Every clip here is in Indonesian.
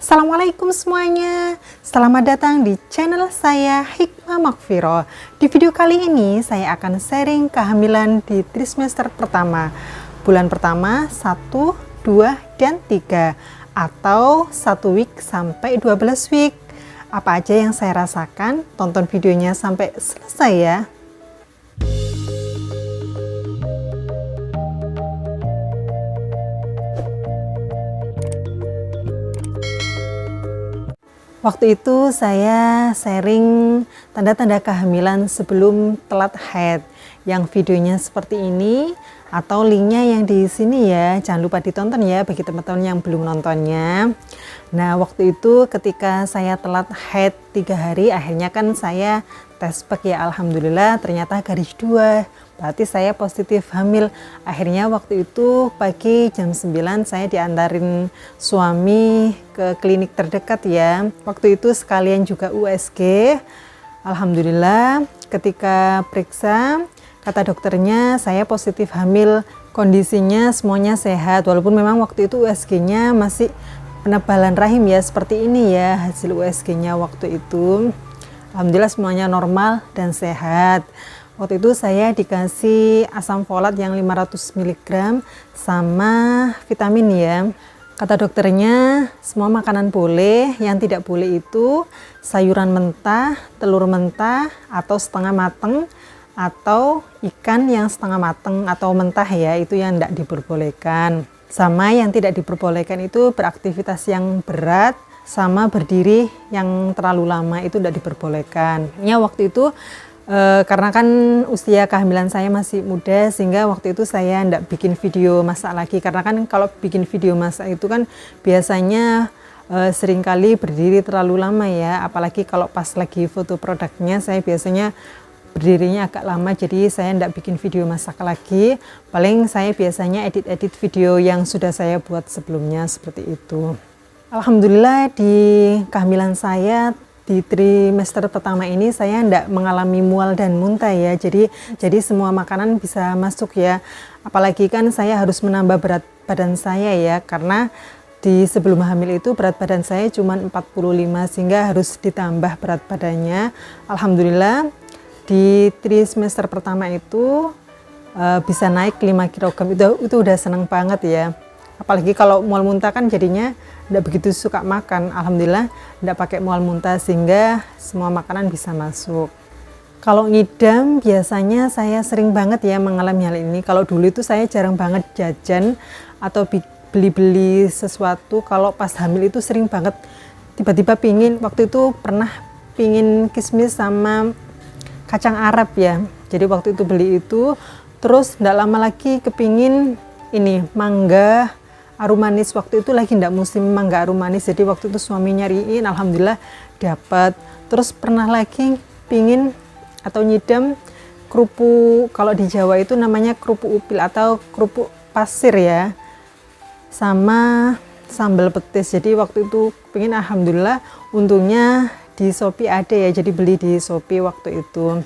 Assalamualaikum semuanya, selamat datang di channel saya Hikmah Makfiro. Di video kali ini saya akan sharing kehamilan di trimester pertama, bulan pertama 1, 2, dan 3 atau 1 week sampai 12 week. Apa aja yang saya rasakan, tonton videonya sampai selesai ya. Waktu itu saya sharing tanda-tanda kehamilan sebelum telat haid, yang videonya seperti ini atau linknya yang di sini ya, jangan lupa ditonton ya bagi teman-teman yang belum nontonnya. Nah waktu itu ketika saya telat haid 3 hari, akhirnya kan saya tes pack ya, alhamdulillah ternyata garis 2, berarti saya positif hamil. Akhirnya waktu itu pagi jam 9 saya diantarin suami ke klinik terdekat ya. Waktu itu sekalian juga USG. Alhamdulillah ketika periksa kata dokternya saya positif hamil, kondisinya semuanya sehat, walaupun memang waktu itu USG-nya masih penebalan rahim ya, seperti ini ya hasil USG-nya waktu itu. Alhamdulillah semuanya normal dan sehat. Waktu itu saya dikasih asam folat yang 500 mg sama vitamin ya. Kata dokternya semua makanan boleh, yang tidak boleh itu sayuran mentah, telur mentah atau setengah mateng, atau ikan yang setengah mateng atau mentah ya, itu yang tidak diperbolehkan. Sama yang tidak diperbolehkan itu beraktivitas yang berat sama berdiri yang terlalu lama, itu tidak diperbolehkan. Ya waktu itu karena kan usia kehamilan saya masih muda, sehingga waktu itu saya tidak bikin video masak lagi, karena kan kalau bikin video masak itu kan biasanya seringkali berdiri terlalu lama ya, apalagi kalau pas lagi foto produknya saya biasanya berdirinya agak lama, jadi saya tidak bikin video masak lagi. Paling saya biasanya edit-edit video yang sudah saya buat sebelumnya seperti itu. Alhamdulillah di kehamilan saya di trimester pertama ini saya tidak mengalami mual dan muntah ya, jadi semua makanan bisa masuk ya. Apalagi kan saya harus menambah berat badan saya ya, karena di sebelum hamil itu berat badan saya cuma 45, sehingga harus ditambah berat badannya. Alhamdulillah di trimester pertama itu bisa naik 5 kg, itu udah seneng banget ya. Apalagi kalau mual muntah kan jadinya tidak begitu suka makan. Alhamdulillah tidak pakai mual muntah, sehingga semua makanan bisa masuk. Kalau ngidam biasanya saya sering banget ya mengalami hal ini. Kalau dulu itu saya jarang banget jajan atau beli-beli sesuatu. Kalau pas hamil itu sering banget tiba-tiba pingin. Waktu itu pernah pingin kismis sama kacang Arab ya. Jadi waktu itu beli itu, terus tidak lama lagi kepingin ini mangga arumanis. Waktu itu lagi tidak musim mangga arumanis, jadi waktu itu suami nyariin, alhamdulillah dapat. Terus pernah lagi pingin atau nyidam kerupuk, kalau di Jawa itu namanya kerupuk upil atau kerupuk pasir ya, sama sambal petis. Jadi waktu itu pingin, alhamdulillah untungnya di Shopee ada ya, jadi beli di Shopee waktu itu.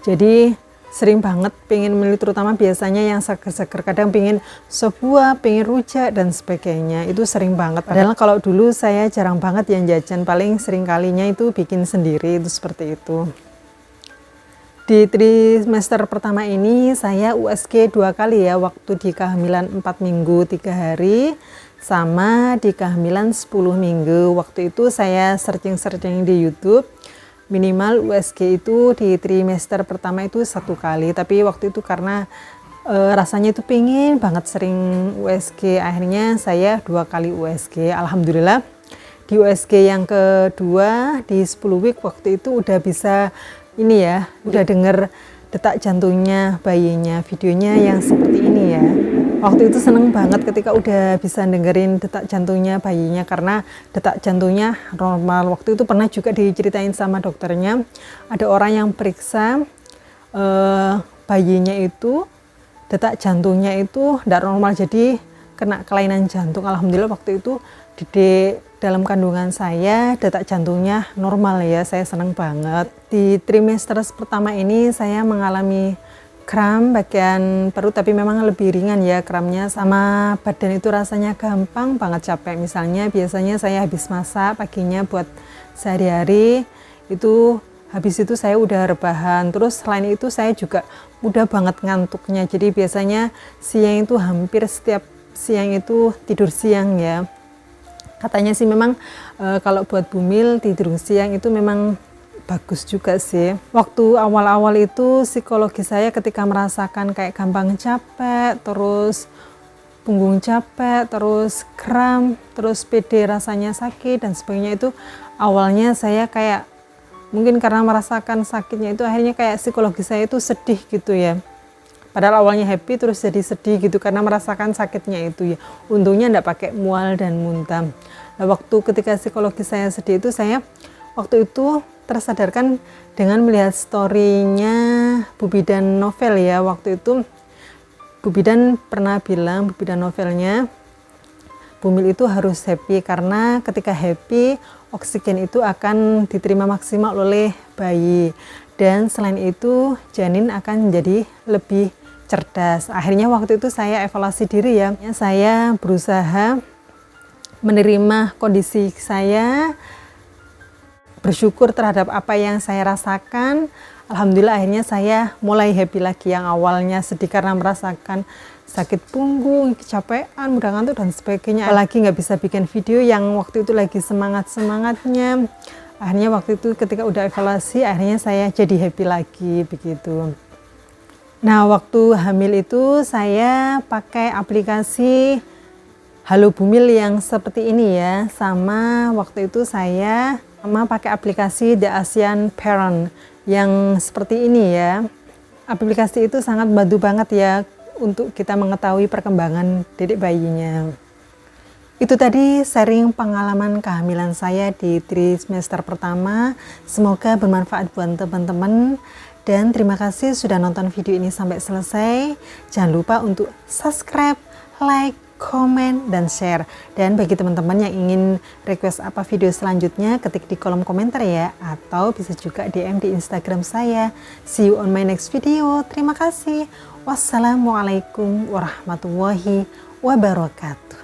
Jadi sering banget pengen beli, terutama biasanya yang seger-seger, kadang pengen sop buah, pengen rujak dan sebagainya, itu sering banget. Padahal kalau dulu saya jarang banget yang jajan, paling sering kalinya itu bikin sendiri, itu seperti itu. Di trimester pertama ini saya USG 2 kali ya, waktu di kehamilan 4 minggu 3 hari sama di kehamilan 10 minggu. Waktu itu saya searching di YouTube, minimal USG itu di trimester pertama itu 1 kali, tapi waktu itu karena rasanya itu pengen banget sering USG, akhirnya saya 2 kali USG. Alhamdulillah di USG yang kedua di 10 week waktu itu udah bisa ini ya, udah denger detak jantungnya bayinya, videonya yang seperti ini ya. Waktu itu seneng banget ketika udah bisa dengerin detak jantungnya bayinya, karena detak jantungnya normal. Waktu itu pernah juga diceritain sama dokternya, ada orang yang periksa bayinya itu detak jantungnya itu tidak normal, jadi kena kelainan jantung. Alhamdulillah waktu itu di dalam kandungan saya detak jantungnya normal ya, saya seneng banget. Di trimester pertama ini saya mengalami kram bagian perut, tapi memang lebih ringan ya kramnya, sama badan itu rasanya gampang banget capek. Misalnya biasanya saya habis masak paginya buat sehari-hari, itu habis itu saya udah rebahan. Terus selain itu saya juga mudah banget ngantuknya, jadi biasanya siang itu hampir setiap siang itu tidur siang ya. Katanya sih memang kalau buat bumil tidur siang itu memang bagus juga sih. Waktu awal-awal itu psikologi saya ketika merasakan kayak gampang capek, terus punggung capek, terus kram, terus PD rasanya sakit dan sebagainya, itu awalnya saya kayak mungkin karena merasakan sakitnya itu akhirnya kayak psikologi saya itu sedih gitu ya. Padahal awalnya happy terus jadi sedih gitu karena merasakan sakitnya itu ya. Untungnya enggak pakai mual dan muntah. Nah, waktu ketika psikologi saya sedih itu, saya waktu itu tersadarkan dengan melihat story-nya Bu Bidan Novel ya. Waktu itu Bu Bidan pernah bilang, Bu Bidan Novelnya, bumil itu harus happy karena ketika happy oksigen itu akan diterima maksimal oleh bayi, dan selain itu janin akan menjadi lebih cerdas. Akhirnya waktu itu saya evaluasi diri ya, saya berusaha menerima kondisi saya, bersyukur terhadap apa yang saya rasakan. Alhamdulillah akhirnya saya mulai happy lagi. Yang awalnya sedih karena merasakan sakit punggung, kecapean, mudah ngantuk dan sebagainya, apalagi nggak bisa bikin video yang waktu itu lagi semangatnya. Akhirnya waktu itu ketika udah evaluasi, akhirnya saya jadi happy lagi begitu. Nah, waktu hamil itu saya pakai aplikasi Halo Bumil yang seperti ini ya, sama waktu itu saya pakai aplikasi The ASEAN Parent yang seperti ini ya. Aplikasi itu sangat bantu banget ya untuk kita mengetahui perkembangan dedek bayinya. Itu tadi sharing pengalaman kehamilan saya di trimester pertama. Semoga bermanfaat buat teman-teman. Dan terima kasih sudah nonton video ini sampai selesai. Jangan lupa untuk subscribe, like, komen, dan share. Dan bagi teman-teman yang ingin request apa video selanjutnya, ketik di kolom komentar ya. Atau bisa juga DM di Instagram saya. See you on my next video. Terima kasih. Wassalamualaikum warahmatullahi wabarakatuh.